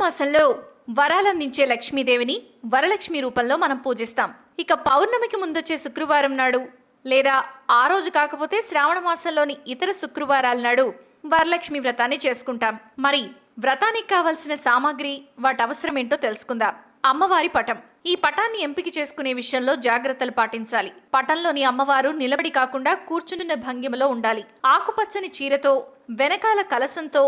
మాసంలో వరాలందించే లక్ష్మీదేవిని వరలక్ష్మి రూపంలో మనం పూజిస్తాం. ఇక పౌర్ణమికి ముందొచ్చే శుక్రవారం నాడు లేదా ఆ రోజు కాకపోతే శ్రావణ మాసంలోని ఇతర శుక్రవారాల నాడు వరలక్ష్మి వ్రతాన్ని చేసుకుంటాం. మరి వ్రతానికి కావలసిన సామాగ్రి, వాటి అవసరం ఏంటో తెలుసుకుందాం. అమ్మవారి పటం. ఈ పటాన్ని ఎంపిక చేసుకునే విషయంలో జాగ్రత్తలు పాటించాలి. పటంలోని అమ్మవారు నిలబడి కాకుండా కూర్చున్న భంగిమలో ఉండాలి. ఆకుపచ్చని చీరతో, వెనకాల కలసంతో,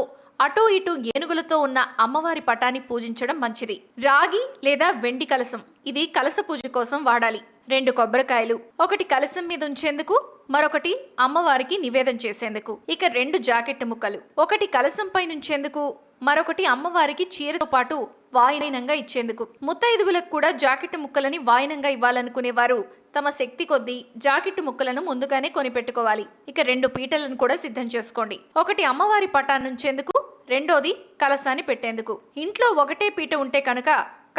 అటూ ఇటూ ఏనుగులతో ఉన్న అమ్మవారి పటాన్ని పూజించడం మంచిది. రాగి లేదా వెండి కలసం, ఇది కలస పూజ కోసం వాడాలి. 2 కొబ్బరికాయలు, ఒకటి కలసం మీద ఉంచేందుకు, మరొకటి అమ్మవారికి నివేదన చేసేందుకు. ఇక 2 జాకెట్ ముక్కలు, ఒకటి కలసంపై నుంచేందుకు, మరొకటి అమ్మవారికి చీరతో పాటు వాయినంగా ఇచ్చేందుకు. ముత్తైదువులకు కూడా జాకెట్ ముక్కలని వాయినంగా ఇవ్వాలనుకునేవారు తమ శక్తి కొద్దీ జాకెట్ ముక్కలను ముందుగానే కొనిపెట్టుకోవాలి. ఇక 2 పీటలను కూడా సిద్ధం చేసుకోండి. ఒకటి అమ్మవారి పటాన్నుంచేందుకు, రెండోది కలసాన్ని పెట్టేందుకు. ఇంట్లో ఒకటే పీట ఉంటే కనుక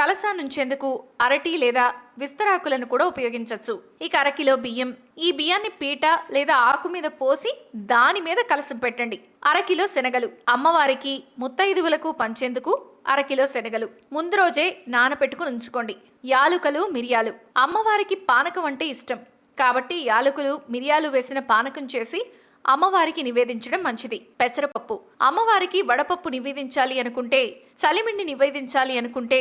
కలసాన్నుంచేందుకు అరటి లేదా విస్తరాకులను కూడా ఉపయోగించవచ్చు. ఇక 1 కిలో బియ్యం. ఈ బియ్యాన్ని పీట లేదా ఆకు మీద పోసి దాని మీద కలసం పెట్టండి. 1 కిలో శనగలు. అమ్మవారికి ముత్తైదువులకు పంచేందుకు 1 కిలో శనగలు ముందు రోజే నానపెట్టుకుని ఉంచుకోండి. యాలుకలు, మిరియాలు. అమ్మవారికి పానకం అంటే ఇష్టం కాబట్టి యాలకులు, మిరియాలు వేసిన పానకం చేసి అమ్మవారికి నివేదించడం మంచిది. పెసరపప్పు. అమ్మవారికి వడపప్పు నివేదించాలి అనుకుంటే, చలిమిండి నివేదించాలి అనుకుంటే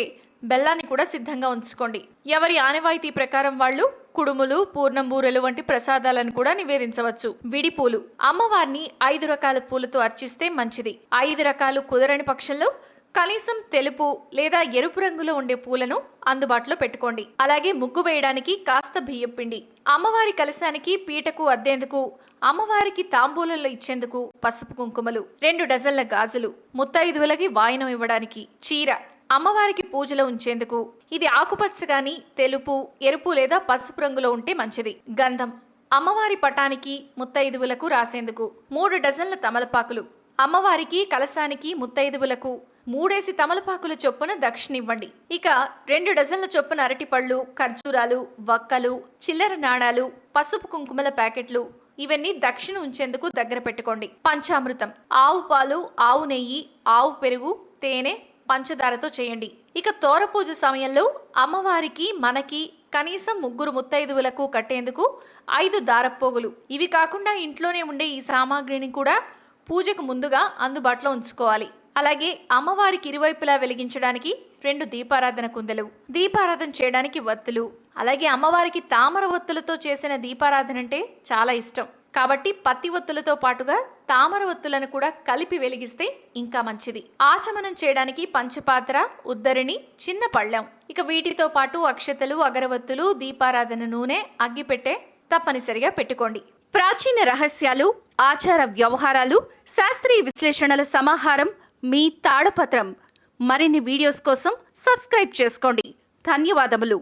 బెల్లాన్ని కూడా సిద్ధంగా ఉంచుకోండి. ఎవరి ఆనవాయితీ ప్రకారం వాళ్ళు కుడుములు, పూర్ణం బూరెలు వంటి ప్రసాదాలను కూడా నివేదించవచ్చు. విడి పూలు. అమ్మవారిని 5 రకాల పూలతో అర్చిస్తే మంచిది. 5 రకాలు కుదరని పక్షంలో కనీసం తెలుపు లేదా ఎరుపు రంగులో ఉండే పూలను అందుబాటులో పెట్టుకోండి. అలాగే ముగ్గు వేయడానికి కాస్త బియ్యం పిండి. అమ్మవారి కలశానికి, పీటకు అద్దేందుకు, అమ్మవారికి తాంబూలంలో ఇచ్చేందుకు పసుపు కుంకుమలు, 2 డజన్ల గాజులు, ముత్తైదువులకి వాయనం ఇవ్వడానికి చీర, అమ్మవారికి పూజలో ఉంచేందుకు. ఇది ఆకుపచ్చ గాని తెలుపు, ఎరుపు లేదా పసుపు రంగులో ఉంటే మంచిది. గంధం. అమ్మవారి పటానికి, ముత్తైదువులకు రాసేందుకు 3 డజన్ల తమలపాకులు. అమ్మవారికి, కలశానికి, ముత్తైదువులకు 3 తమలపాకుల చొప్పున దక్షిణివ్వండి. ఇక 2 డజన్ల చొప్పున అరటిపళ్ళు, ఖర్జూరాలు, వక్కలు, చిల్లర నాణాలు, పసుపు కుంకుమల ప్యాకెట్లు, ఇవన్నీ దక్షిణ ఉంచేందుకు దగ్గర పెట్టుకోండి. పంచామృతం. ఆవు పాలు, ఆవు నెయ్యి, ఆవు పెరుగు, తేనె, పంచదారతో చేయండి. ఇక తోర పూజ సమయంలో అమ్మవారికి, మనకి కనీసం 3 ముత్తైదువులకు కట్టేందుకు 5 దారపోగులు. ఇవి కాకుండా ఇంట్లోనే ఉండే ఈ సామాగ్రిని కూడా పూజకు ముందుగా అందుబాటులో ఉంచుకోవాలి. అలాగే అమ్మవారికి ఇరువైపులా వెలిగించడానికి 2 దీపారాధన కుందలు, దీపారాధన చేయడానికి వత్తులు. అలాగే అమ్మవారికి తామర వత్తులతో చేసిన దీపారాధన అంటే చాలా ఇష్టం కాబట్టి పత్తి వత్తులతో పాటుగా తామర వత్తులను కూడా కలిపి వెలిగిస్తే ఇంకా మంచిది. ఆచమనం చేయడానికి పంచపాత్ర, ఉద్దరిణి, చిన్న పళ్ళెం. ఇక వీటితో పాటు అక్షతలు, అగరవత్తులు, దీపారాధన నూనె, అగ్గిపెట్టె తప్పనిసరిగా పెట్టుకోండి. ప్రాచీన రహస్యాలు, ఆచార వ్యవహారాలు, శాస్త్రీయ విశ్లేషణల సమాహారం మీ తాళపత్రం. మరిన్ని వీడియోస్ కోసం సబ్స్క్రైబ్ చేసుకోండి. ధన్యవాదములు.